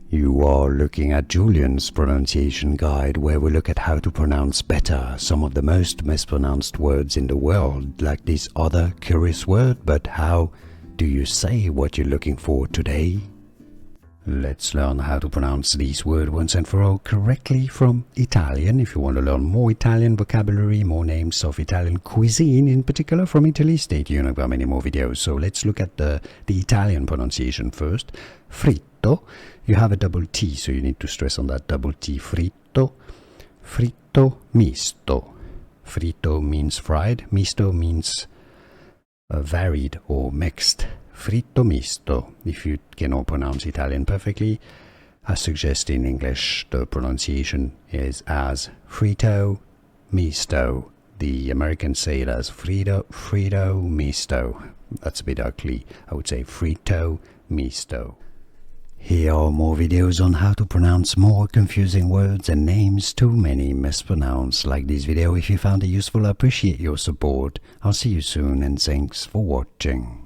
You are looking at Julian's pronunciation guide, where we look at how to pronounce better some of the most mispronounced words in the world, like this other curious word. But how do you say what you're looking for today? Let's learn how to pronounce this word once and for all correctly from Italian. If you want to learn more Italian vocabulary, more names of Italian cuisine, in particular from Italy, stay tuned for many more videos. So let's look at the Italian pronunciation first. Fritto, you have a double T, so you need to stress on that double T. Fritto, fritto misto. Fritto means fried, misto means varied or mixed. Fritto misto. If you cannot pronounce Italian perfectly, I suggest in English the pronunciation is as fritto misto. The Americans say it as fritto misto. That's a bit ugly. I would say fritto misto. Here are more videos on how to pronounce more confusing words and names too many mispronounced. Like this video if you found it useful. I appreciate your support. I'll see you soon and thanks for watching.